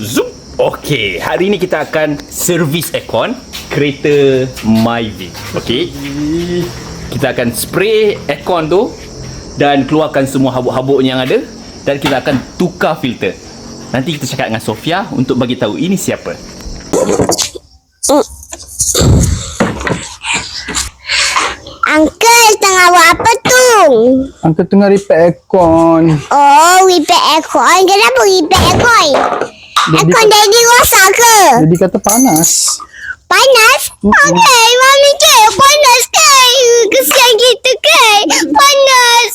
Zoom. Okey, hari ni kita akan servis aircon kereta Myvi. Okey. Kita akan spray aircon tu dan keluarkan semua habuk-habuk yang ada dan kita akan tukar filter. Nanti kita cakap dengan Sofia untuk bagi tahu ini siapa. Uncle tengah buat apa tu? Uncle tengah repair aircon. Oh, repair aircon. Kenapa repair aircon? Aircon daddy rosak ke? Jadi kata panas. Panas? Okay, mami kan panas kan? Kesian kita kan? Panas.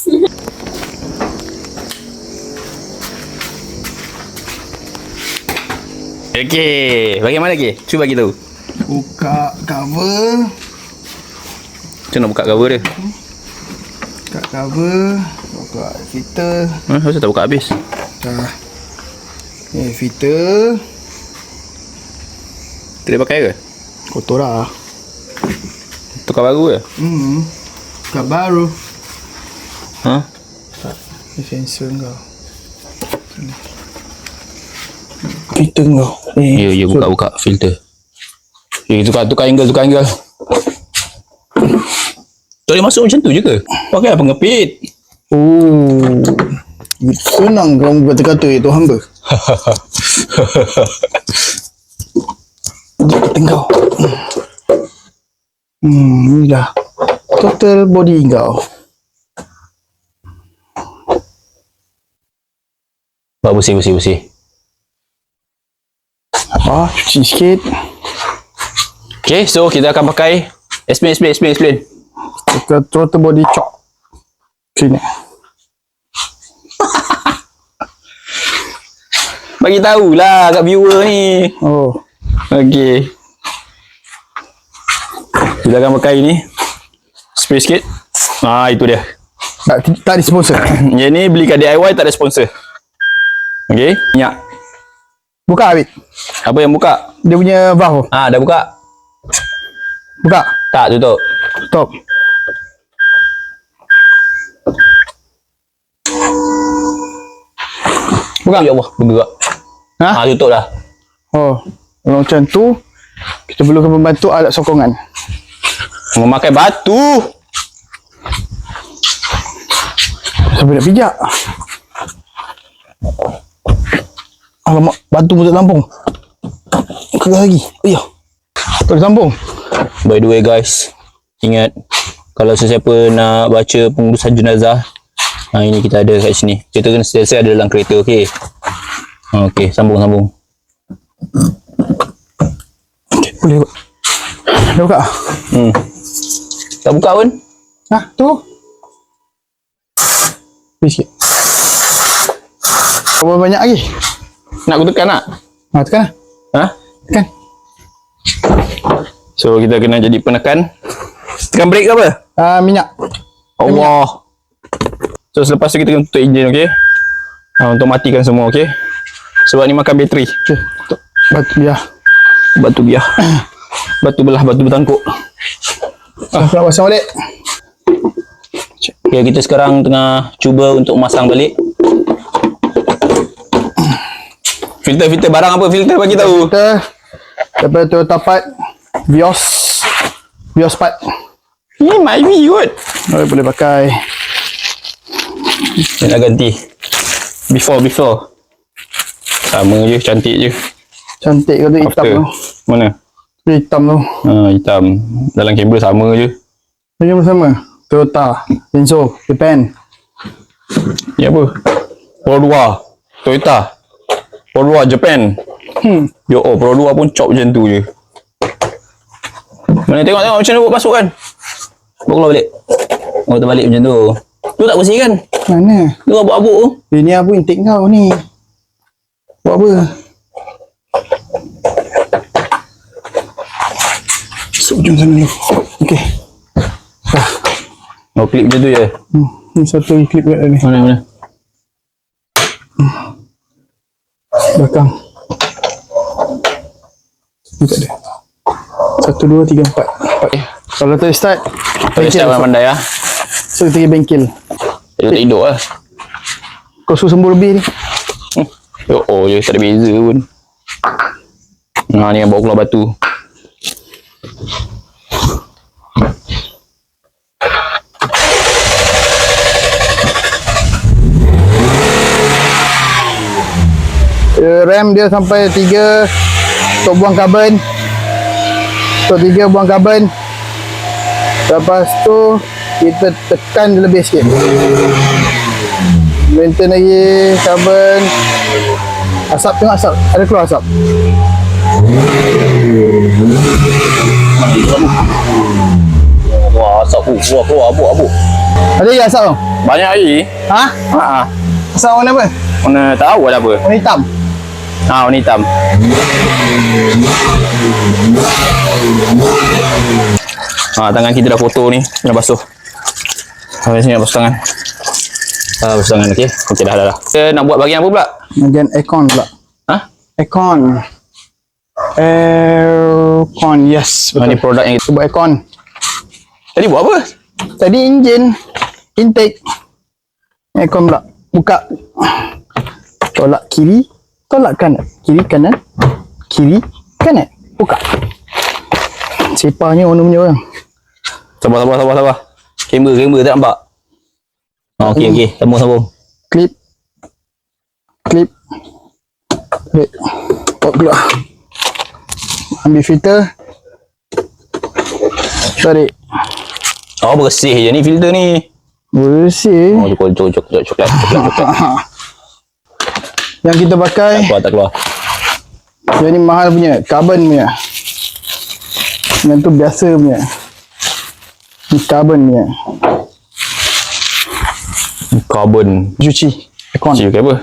Okey, bagaimana lagi? Cuba bagi tahu. Buka cover. Macam mana buka cover dia? Buka cover. Buka filter. Saya tak buka habis. Dah. Ni filter. Tak boleh pakai ke? Kotor lah. Tukar baru ke? Buka baru. Ha? Ni sensor kau. Filter kau. Ya, buka filter. Tukar angle. Tak boleh masuk macam tu je ke? Pakai pengepit. Oh. Senang kau kata-kata itu hamba. Dia kau. Inilah total body kau. Buat bersih. Cuci sikit. Okay, so kita akan pakai explain. Kita total body chop. Sini. Bagi tahulah kat viewer ni. Oh. Okey. Kita akan pakai ni. Spray sikit. Itu dia. Tak ada sponsor. Yang ni beli kat DIY, tak ada sponsor. Okey, minyak. Buka Abid. Apa yang buka? Dia punya valve. Dah buka. Buka. Tak, tutup. Stop. Buka. Ya Allah, bergerak. Tutup dah. Oh. Kalau macam tu, kita perlukan membantu alat sokongan. Memakai batu. Sampai nak pijak. Alamak, batu pun tak tampung. Keras lagi. Ayah. Tak boleh tampung. By the way guys, ingat kalau sesiapa nak baca pengurusan jenazah, ini kita ada kat sini. Kita kena sentiasa ada dalam kereta, okey. Okey, sambung. Okay, boleh buat. Dah buka? Tak buka pun. Tu. Beri sikit. Berapa banyak lagi? Nak aku tekan tak? Tekan lah. Tekan. So kita kena jadi penekan. Tekan brake ke apa? Minyak. Allah. So selepas tu kita kena tutup enjin, okey. Untuk matikan semua, okey. Sebab ni makan bateri. Okey, tutup. Batu biar. Batu belah, batu bertangkuk. Nak pasang balik. Okay, kita sekarang tengah cuba untuk masang balik. Filter barang apa? Filter bagi tahu. Kita daripada Toyota Part Vios Part. Ni Myvi kot. Boleh pakai. Dia nak ganti. Before. Sama je, cantik je. Cantik kau tu hitam After. tu. Mana? Hitam tu. Hitam. Dalam kamera sama je. Yang bersama Toyota Denso Japan. Ni apa? Pro 2 Toyota. Pro 2 Japan. Pro 2 pun chop macam tu je. Mana tengok macam mana buat masuk kan. Bawa keluar balik. Terbalik macam tu. Tu tak bersih kan? Mana? Tu abuk-abuk tu. Ini apa intake kau ni? Buat apa? Masuk ujung sana dulu. Okey. Klip macam tu je. Ni satu klip kat ni. Mana? Belakang. Ni tak ada. 1, 2, 3, 4. Kalau tak start, Kita start pandai lah. so kita pergi bengkel. Dia tidur lah. Kau suruh sembuh lebih ni. Je, tak ada beza pun. Ni yang bawa keluar batu. Rem dia sampai 3 untuk buang karbon. Untuk 3 buang karbon. Lepas tu kita tekan dia lebih sikit. Maintain lagi karbon. Asap, tengok asap. Ada keluar asap. Wah, asap keluar abu. Ada lagi asap tau? Banyak lagi. Ha? Ha. Asap warna apa? Mana tahu ada apa. Warna hitam. Warna hitam. Tangan kita dah foto ni, dah basuh. Habis ni nak basuh tangan. Basuh tangan, okey. Okey dah. Kita nak buat bahagian apa pula? Bahagian aircon pula. Ha? Aircon, yes. Betul. Ni produk yang kita Buat aircon. tadi buat apa? Tadi enjin, intake. Aircon pula. Buka. Tolak kiri, tolak kanan. Kiri, kanan. Kiri, kanan. Buka. Sepahnya warna punya orang. Sabar. Kamera tak nampak. Okey. Sambung. Klip. Tarik. Pop keluar. Ambil filter. Tarik. Bersih je ni filter ni. Bersih. Coklat. Yang kita pakai, Tak keluar. yang ni mahal punya, carbon punya. Yang tu biasa punya. Ni carbon punya. Carbon. Cuci. Aircon. Cik ke apa?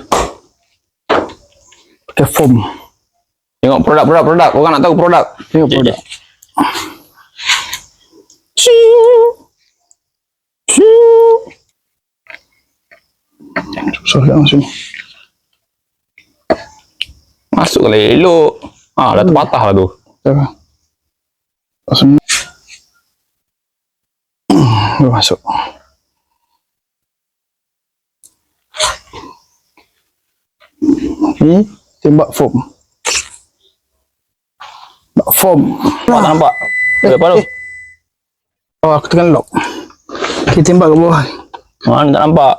Pakai foam. Tengok produk. Orang nak tahu produk. Tengok Okey, produk. Susah nak masuk ni. Masuk lah elok. Dah terpatah lah tu. Masuk. Masuk. Ni tembak foam. Tak nampak. Apa tu? Oh, aku tekan lock. Kita tembak ke bawah. Mana tak nampak.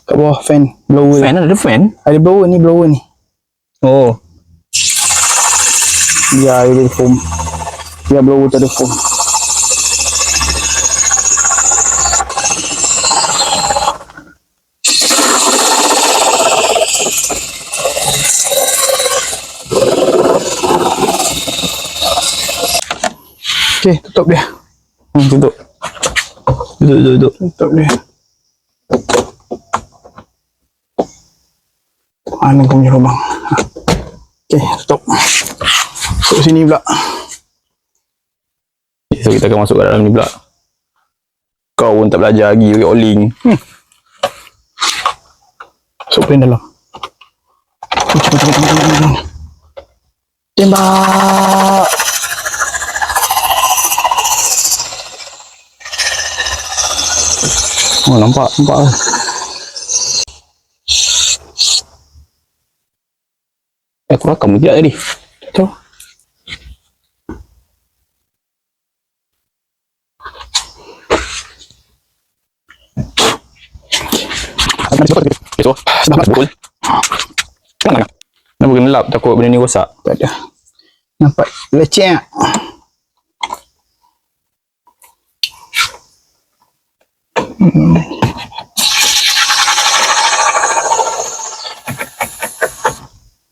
Kat bawah fan. Blower. Fan ada fan? Ada blower ni. Oh. Ya, ada foam. Ya, blower tu ada foam. Okey, tutup dia. Tutup. Duduk. Tutup dia. Mana kau punya lubang? Okey, tutup. Tutup sini pula. So kita akan masuk ke dalam ni pula. Kau pun tak belajar lagi bagi oling. Masuk plan dalam. Cepat. Tembak. Nampak. Aku rakam tidak tadi. Tu. Esok. Pukul. Kenapa kena lap? Takut benda ni rosak. Tak ada. Nampak leceh.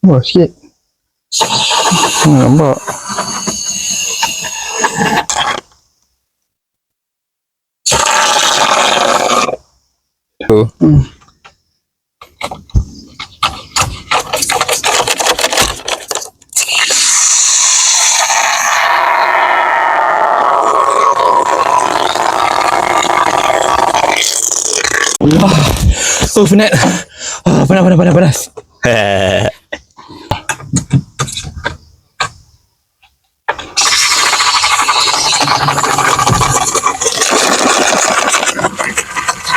Oh, sikit. Nampak. Tu. Penat. Panas.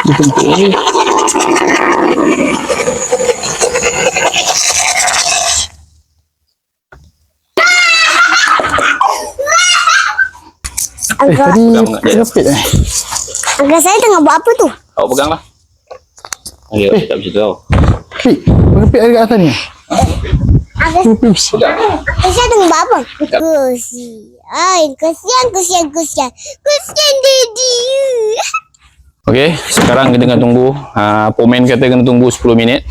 Dia tentu. Tadi Pegang tak? repit Agak saya tengah buat apa tu? Awak pegang lah. Ya, tak macam tu tau. Repit. Repit ada kat atas ni. Agak saya tengah buat apa? Kesian Daddy. Okey, sekarang kita kena tunggu. Pomen kata kena tunggu 10 minit.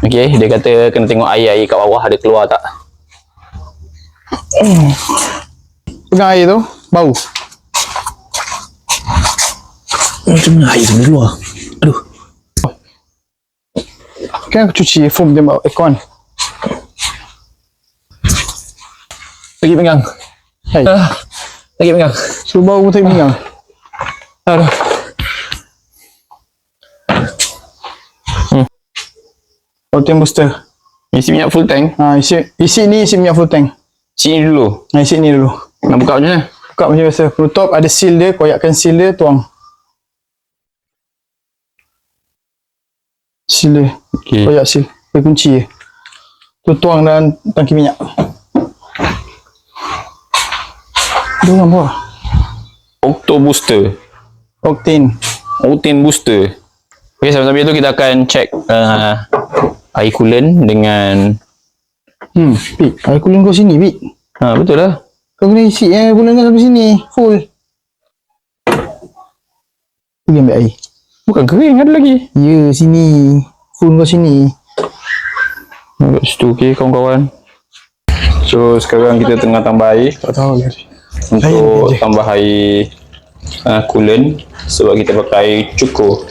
Okey, dia kata kena tengok air kat bawah ada keluar tak. Pegang air tu, bau. Macam mana air tu keluar? Aduh. Kan aku cuci foam dia bawa aircon. Lagi pegang. Hai. Lagi pegang. Suruh bau pun tak pegang. Aduh. Protein booster. Isi minyak full tank. Isi minyak full tank. Sini dulu. Isi ni dulu. Nak buka macam mana? Buka macam biasa. Penutup ada seal dia, koyakkan seal dia, tuang. Seal dia. Okey. Koyak seal. Pakai kunci je. Tu tuang dalam tangki minyak. Dia orang bawah. Octo booster. Octane. Octane booster. Okey, sambil-sambil tu kita akan check air coolant dengan Pik. Air coolant kau sini, Pik. betul lah. Kau kena isi air coolant kau sampai sini. Full. Pergi ambil air. Bukan kering ada lagi. Ya, sini. Full kau sini. Kat situ. Okey, kawan-kawan. So, sekarang kita tengah tambah air. Tak tahu lah. Untuk tambah air coolant. Sebab kita pakai air cukur.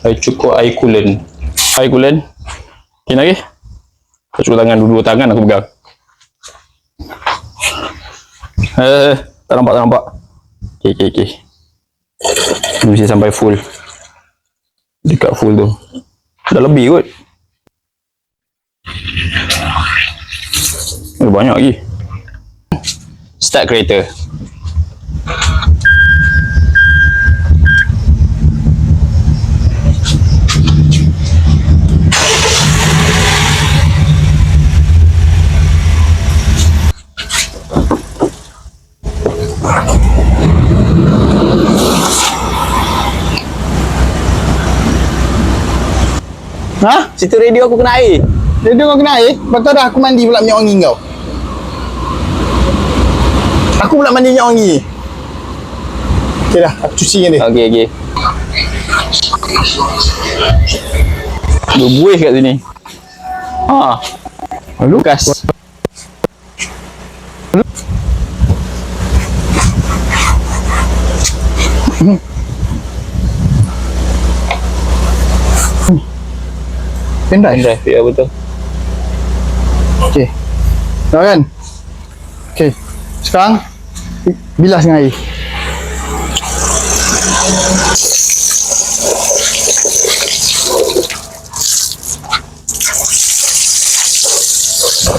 Air cukur air coolant. Air coolant. Okay, lagi. Aku cukur tangan, dua tangan aku pegang. Tak nampak. Okay. Mesti sampai full. Dekat full tu. Dah lebih kot. Banyak lagi. Start kereta. Ha? Situ radio aku kena air. Dia kau kena air? Betul dah aku mandi pula minyak wangi kau. Aku pula mandi minyak wangi. Okey dah, aku cucikan dia. Okey. Dua buih kat sini. Lukas. Pendrive. Drive, ya betul. Okey. Dah kan? Okey. Sekarang bilas dengan air.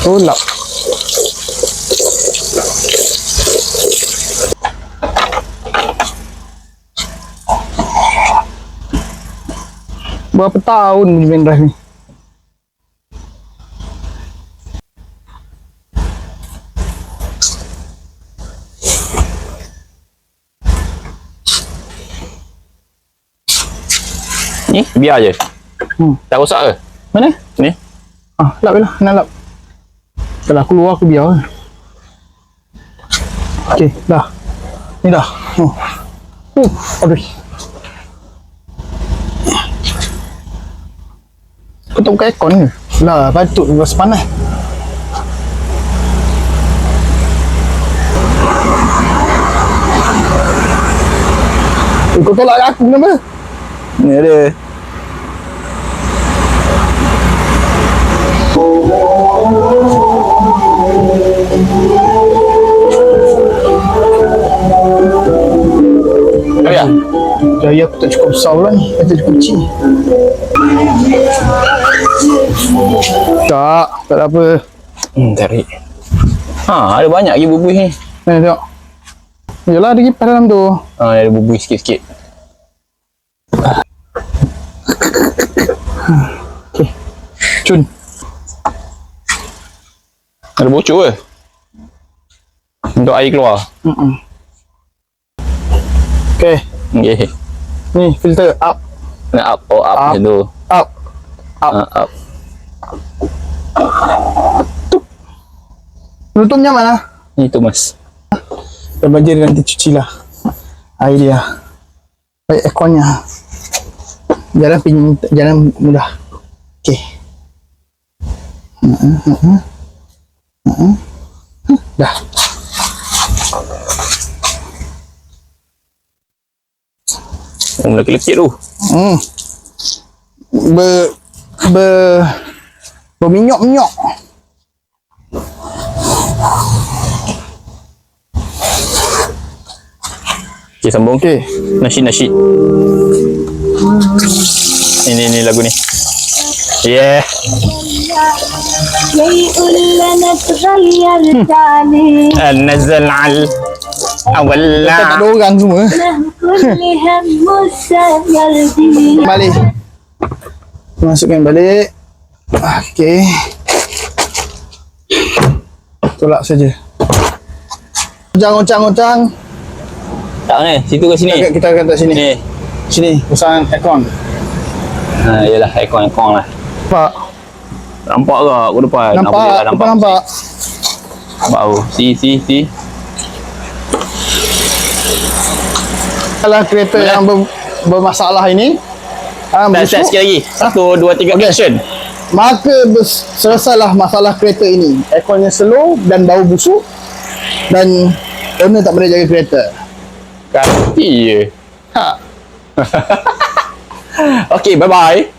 Tolak. Berapa tahun punya pendrive ni? Ni biar je. Tak rosak ke? Mana? Ni. Lap je lah. Nak lap. Kalau aku keluar aku biar. Okey, dah. Ni dah. Aduh. Kau tak buka aircon ke? Lah, patut rasa panas. Kau tolak aku kenapa? Ni ada. Ya. Jaya aku tak cukup besar pula ni. Kita cukup kecil. Tak ada apa. Tarik. Ada banyak lagi bubuih ni. Ni tengok. Yalah ada kipas dalam tu. Ada bubuih sikit-sikit. Okey. Cun. Ada bocor ke? Untuk air keluar. Okay. Okay. Ni filter up. Nak up. Oh, up Up. macam tu. Up. Up. Up. Penutupnya mana? Ni tu mas. Dan banjir nanti cuci lah. Air dia. Baik airconnya. Jangan mudah. Okay. Dah. Yang mula kelekit tu. Berminyak-minyak. Okay, sambung. Okay. Nasyid. Ini lagu ni. Yeah. شيء لن نتغير عليه Nazal al awal Tak ada orang semua. كل هم السير Balik. Masukkan balik. Okay. Tolak saja. Uncang. Tak ni, situ ke sini? Kita akan tak sini. Ni. Sini, usahakan aircon. Ha, yalah, aircon lah. Nampak? Nampak ke aku depan? Nampak? Nampak? Bau. Si. Kalau kereta yang bermasalah ini, Tak, busuk, sikit lagi. 1, 2, 3, Okey. action. maka selesailah masalah kereta ini. Airconnya slow dan bau busuk dan owner tak boleh jaga kereta. Kaki je. Ha. Okay, bye-bye.